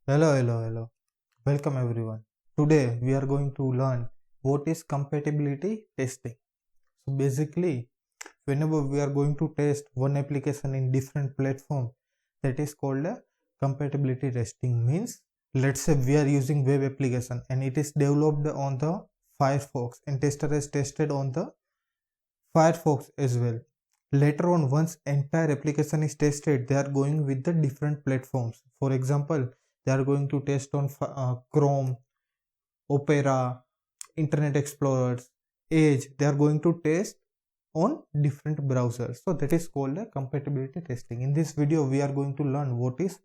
Hello. Welcome everyone. Today we are going to learn what is compatibility testing. So basically, whenever we are going to test one application in different platform, that is called a compatibility testing. Means, let's say we are using web application and it is developed on the Firefox and tester has tested on the Firefox as well. Later on, once entire application is tested, they are going with the different platforms. For example, they are going to test on Chrome, Opera, Internet Explorers, Edge. They are going to test on different browsers. So that is called a compatibility testing. In this video, we are going to learn what is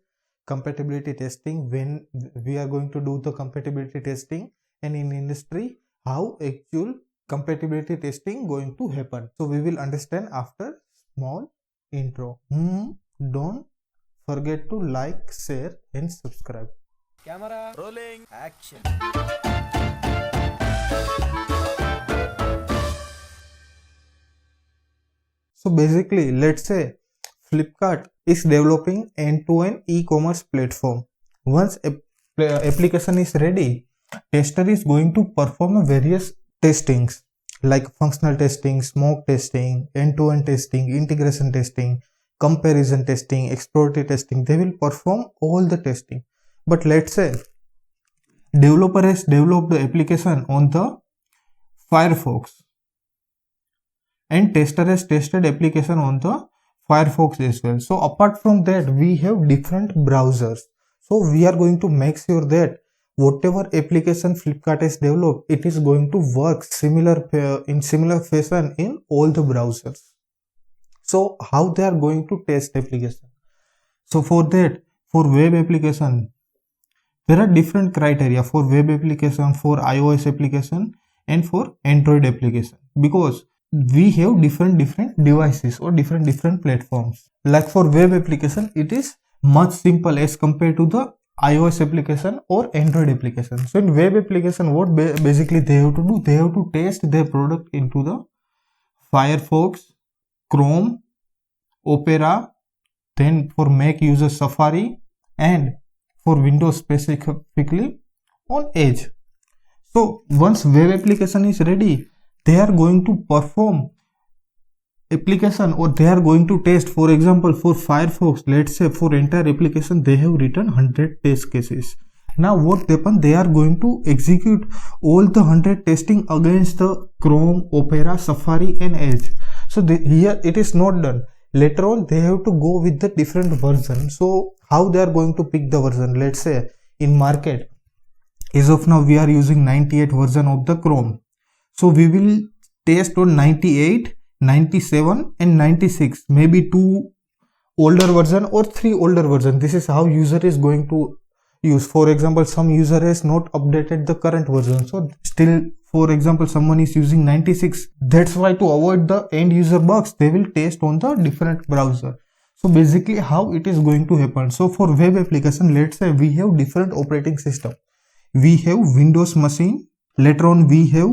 compatibility testing, when we are going to do the compatibility testing, and in industry, how actual compatibility testing going to happen. So we will understand after small intro. Don't forget to like, share and subscribe. Camera rolling, action. So basically, let's say Flipkart is developing end-to-end e-commerce platform. Once application is ready, tester is going to perform various testings like functional testing, smoke testing, end-to-end testing, integration testing, comparison testing, exploratory testing. They will perform all the testing. But let's say developer has developed the application on the Firefox and tester has tested application on the Firefox as well. So apart from that, we have different browsers. So we are going to make sure that whatever application Flipkart has developed, it is going to work in similar fashion in all the browsers. So how they are going to test application? So for that, for web application, there are different criteria for web application, for iOS application and for Android application, because we have different devices or different platforms. Like for web application, it is much simple as compared to the iOS application or Android application. So in web application, what basically they have to do, they have to test their product into the Firefox, Chrome, Opera, then for Mac user Safari, and for Windows specifically on Edge. So once web application is ready, they are going to perform application or they are going to test. For example, for Firefox, let's say for entire application they have written 100 test cases. Now what happen, they are going to execute all the 100 testing against the Chrome, Opera, Safari and Edge. So here it is not done. Later on they have to go with the different version. So how they are going to pick the version? Let's say in market, as of now we are using 98 version of the Chrome. So we will test on 98, 97 and 96, maybe 2 older version or 3 older version. This is how user is going to use. For example, some user has not updated the current version, so still, for example, someone is using 96. That's why to avoid the end user bugs, they will test on the different browser. So basically how it is going to happen. So for web application, let's say we have different operating system. We have Windows machine. Later on we have,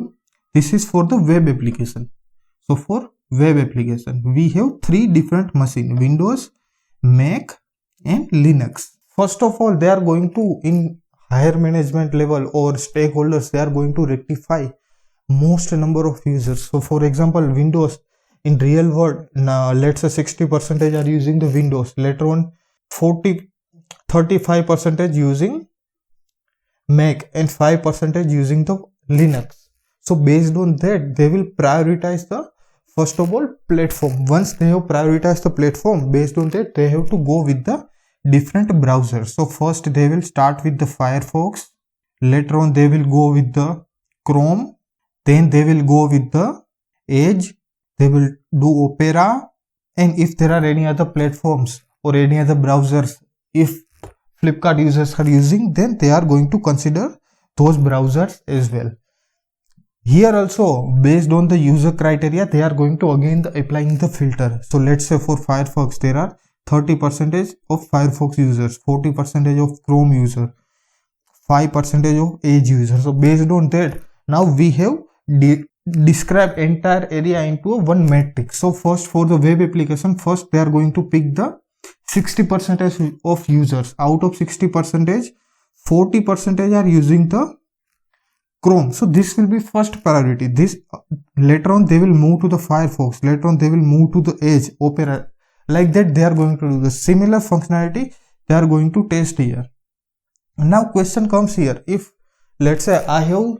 this is for the web application. So for web application, we have 3 different machines: Windows, Mac and Linux. First of all, they are going to, in higher management level or stakeholders, they are going to rectify most number of users. So for example, Windows, in real world, now let's say 60% are using the Windows. Later on 35% using Mac and 5% using the Linux. So based on that, they will prioritize the, first of all, platform. Once they have prioritized the platform, based on that, they have to go with the different browsers. So first they will start with the Firefox. Later on they will go with the Chrome. Then they will go with the Edge. They will do Opera. And if there are any other platforms or any other browsers, if Flipkart users are using, then they are going to consider those browsers as well. Here also, based on the user criteria, they are going to again applying the filter. So let's say for Firefox, there are 30% of Firefox users, 40% of Chrome users, 5% of Edge users. So based on that, now we have described entire area into one matrix. So first, for the web application, first they are going to pick the 60% of users. Out of 60%, 40% are using the Chrome. So this will be first priority. This later on they will move to the Firefox. Later on they will move to the Edge, Opera. Like that they are going to do the similar functionality. They are going to test here. Now question comes here. If let's say I have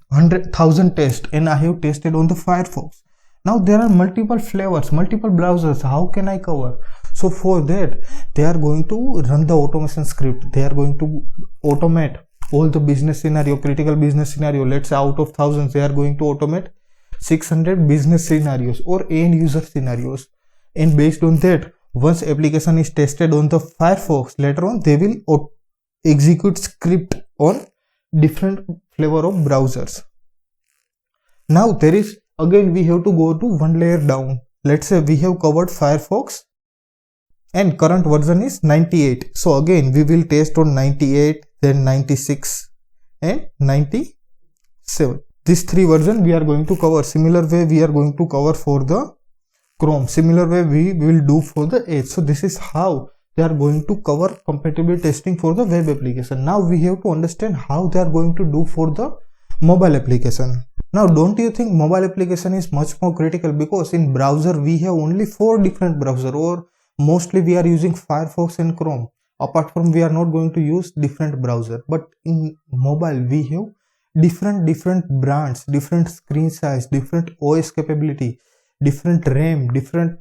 100,000 tests and I have tested on the Firefox. Now there are multiple flavors, multiple browsers. How can I cover? So for that they are going to run the automation script. They are going to automate all the business scenario, critical business scenario. Let's say out of thousands they are going to automate 600 business scenarios or end user scenarios, and based on that, once application is tested on the Firefox, later on they will execute script on different flavor of browsers. Now there is again we have to go to one layer down. Let's say we have covered Firefox and current version is 98. So again we will test on 98, then 96 and 97. These three versions we are going to cover. Similar way we are going to cover for the Chrome. Similar way we will do for the Edge. So this is how they are going to cover compatibility testing for the web application. Now we have to understand how they are going to do for the mobile application. Now don't you think mobile application is much more critical, because in browser we have only 4 different browser, or mostly we are using Firefox and Chrome. Apart from we are not going to use different browser, but in mobile we have different brands, different screen size, different OS capability, different RAM, different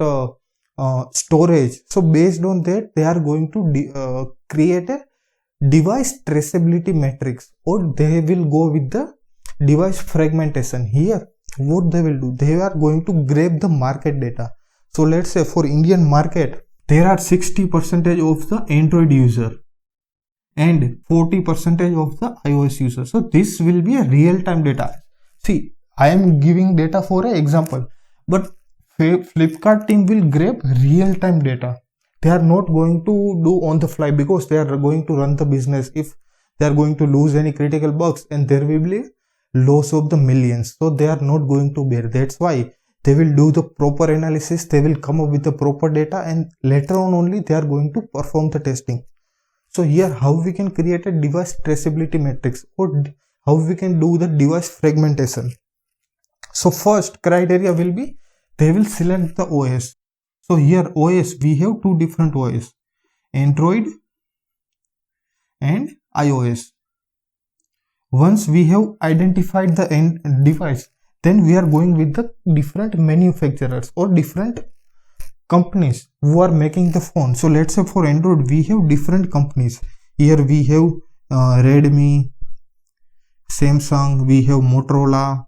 storage. So based on that they are going to create a device traceability matrix, or they will go with the device fragmentation. Here what they will do, they are going to grab the market data. So let's say for Indian market there are 60% of the Android user and 40% of the iOS user. So this will be a real-time data. See, I am giving data for an example, but Flipkart team will grab real-time data. They are not going to do on the fly, because they are going to run the business. If they are going to lose any critical bugs, and there will be loss of the millions, so they are not going to bear. That's why they will do the proper analysis, they will come up with the proper data, and later on only they are going to perform the testing. So here how we can create a device traceability matrix, or how we can do the device fragmentation. So first criteria will be, they will select the OS. So here OS, we have 2 different OS, Android and iOS. Once we have identified the end device, then we are going with the different manufacturers or different companies who are making the phone. So let's say for Android we have different companies. Here we have Redmi, Samsung, we have Motorola,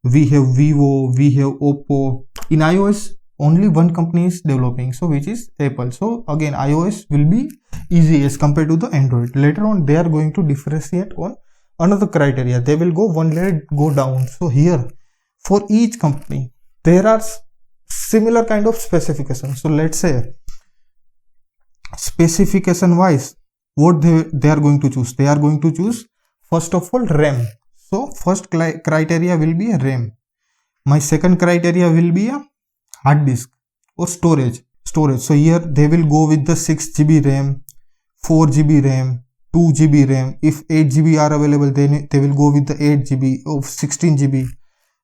we have Vivo, we have Oppo. In iOS only one company is developing, so which is Apple. So again iOS will be easy as compared to the Android. Later on they are going to differentiate on another criteria. They will go one layer go down. So here for each company there are similar kind of specifications. So let's say specification wise what they are going to choose. They are going to choose first of all RAM. So first criteria will be a RAM. My second criteria will be a hard disk or storage. So here they will go with the 6 GB RAM, 4 GB RAM, 2 GB RAM. If 8 GB are available, then they will go with the 8 GB or 16 GB.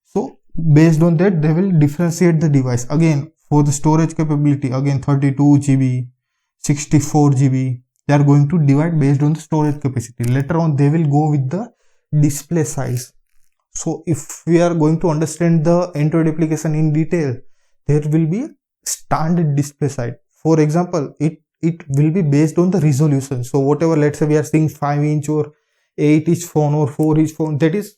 So based on that they will differentiate the device. Again for the storage capability, again 32 GB, 64 GB. They are going to divide based on the storage capacity. Later on they will go with the display size. So if we are going to understand the Android application in detail, there will be standard display size. For example, it will be based on the resolution. So whatever, let's say we are seeing 5-inch or 8-inch phone or 4-inch phone, that is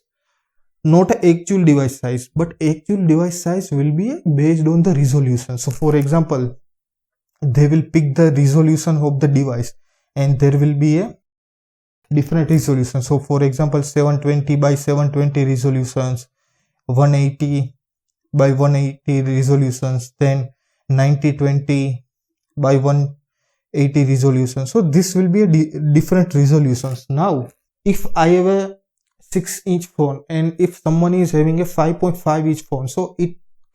not an actual device size, but actual device size will be based on the resolution. So for example, they will pick the resolution of the device and there will be a different resolution. So for example 720 by 720 resolutions, 180 by 180 resolutions, then 9020 by 180 resolutions. So this will be a different resolutions. Now if I have a 6-inch phone and if someone is having a 5.5-inch phone, so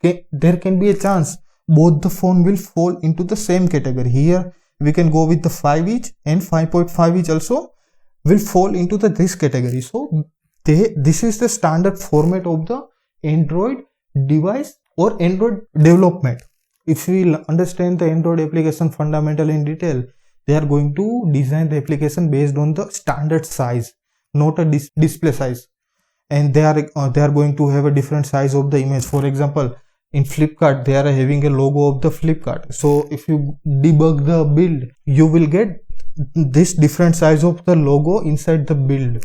there can be a chance both the phone will fall into the same category. Here we can go with the 5-inch and 5.5-inch also will fall into this category. So this is the standard format of the Android device or Android development. If we understand the Android application fundamental in detail, they are going to design the application based on the standard size, not a display size, and they are going to have a different size of the image. For example, in Flipkart, they are having a logo of the Flipkart. So if you debug the build, you will get this different size of the logo inside the build.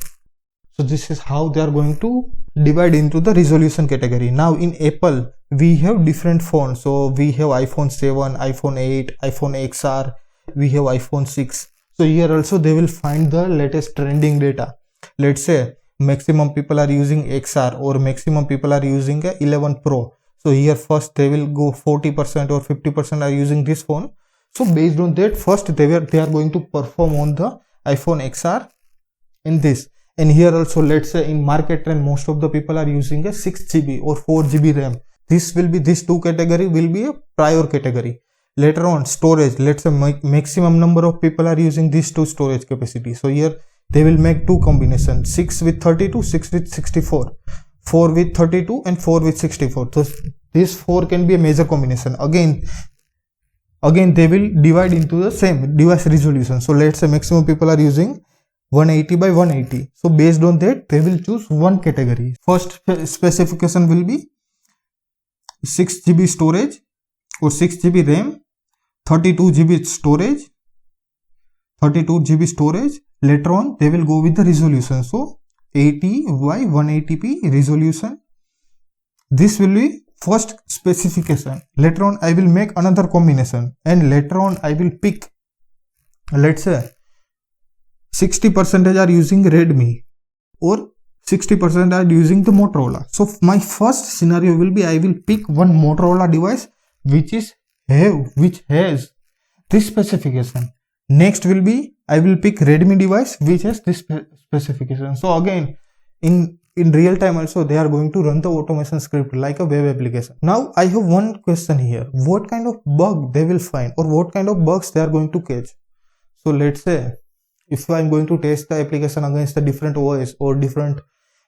So this is how they are going to divide into the resolution category. Now in Apple, we have different phones. So we have iPhone 7, iPhone 8, iPhone XR, we have iPhone 6. So here also they will find the latest trending data. Let's say maximum people are using XR or maximum people are using a 11 Pro. So here first they will go 40% or 50% are using this phone. So based on that, first they are going to perform on the iPhone XR in this. And here also, let's say in market trend, most of the people are using a 6 GB or 4 GB RAM. This two category will be a prior category. Later on, storage, let's say maximum number of people are using these two storage capacity. So here they will make two combinations, 6 with 32, 6 with 64, 4 with 32 and 4 with 64. So this 4 can be a major combination. Again they will divide into the same device resolution. So let's say maximum people are using 180 by 180. So based on that, they will choose one category. First specification will be 6 GB storage or 6 GB RAM, 32 GB storage, 32 GB storage. Later on, they will go with the resolution. So 80 by 180p resolution. This will be first specification. Later on, I will make another combination, and later on I will pick, let's say 60% are using Redmi or 60% are using the Motorola. So my first scenario will be, I will pick one Motorola device which has this specification. Next will be, I will pick Redmi device which has this specification. So again, in real time also, they are going to run the automation script like a web application. Now I have one question here. What kind of bug they will find, or what kind of bugs they are going to catch? So let's say if I am going to test the application against the different OS or different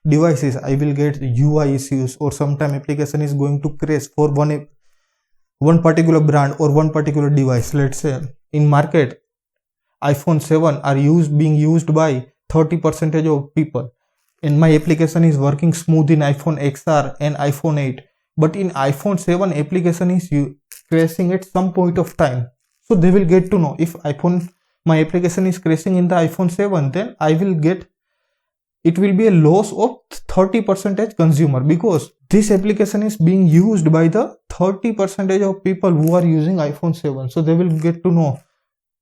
devices, I will get UI issues, or sometime application is going to crash for one particular brand or one particular device. Let's say in market, iPhone 7 are being used by 30% of people, and my application is working smooth in iPhone XR and iPhone 8, but in iPhone 7 application is crashing at some point of time. So they will get to know, if my application is crashing in the iPhone 7, then it will be a loss of 30% consumer, because this application is being used by the 30% of people who are using iPhone 7. So they will get to know,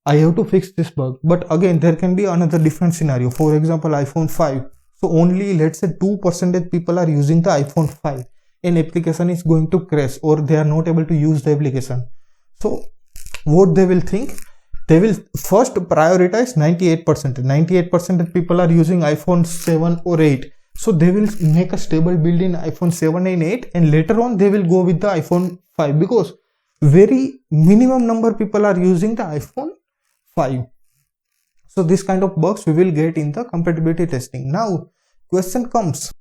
I have to fix this bug. But again, there can be another different scenario. For example, iPhone 5. So only, let's say 2% people are using the iPhone 5, and application is going to crash, or they are not able to use the application. So what they will think? They will first prioritize 98%. 98% of people are using iPhone 7 or 8. So they will make a stable build in iPhone 7 and 8, and later on they will go with the iPhone 5, because very minimum number of people are using the iPhone 5. So this kind of bugs we will get in the compatibility testing. Now question comes,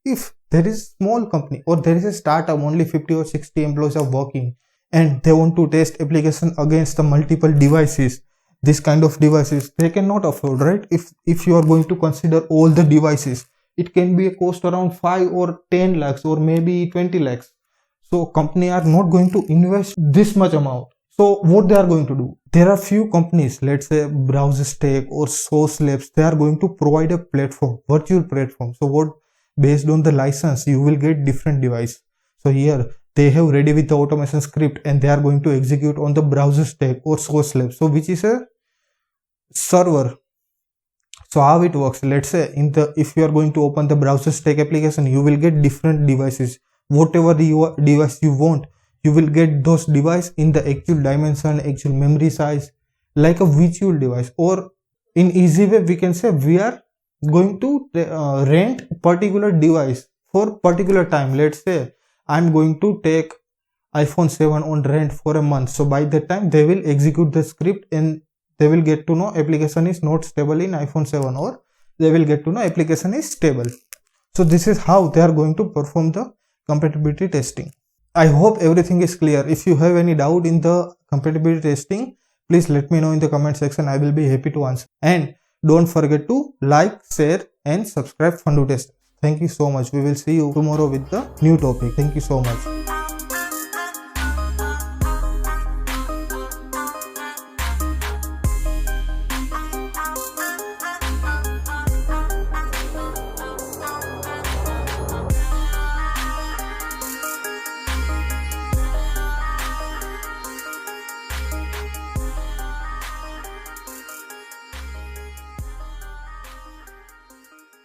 if there is small company or there is a startup, only 50 or 60 employees are working, and they want to test application against the multiple devices, this kind of devices they cannot afford, right? If you are going to consider all the devices, it can be a cost around 5 or 10 lakhs or maybe 20 lakhs. So company are not going to invest this much amount. So what they are going to do? There are few companies, let's say BrowserStack or Source Labs, they are going to provide a platform, virtual platform. So what, based on the license, you will get different device. So here they have ready with the automation script, and they are going to execute on the BrowserStack or Source Labs, so which is a server. So how it works? Let's say if you are going to open the BrowserStack application, you will get different devices. Whatever device you want, you will get those device in the actual dimension, actual memory size, like a virtual device. Or in easy way, we can say we are going to rent particular device for particular time. Let's say I'm going to take iPhone 7 on rent for a month. So by that time, they will execute the script, and they will get to know application is not stable in iPhone 7, or they will get to know application is stable. So this is how they are going to perform the compatibility testing. I hope everything is clear. If you have any doubt in the compatibility testing, please let me know in the comment section. I will be happy to answer. And don't forget to like, share and subscribe Fundu Test. Thank you so much. We will see you tomorrow with the new topic. Thank you so much.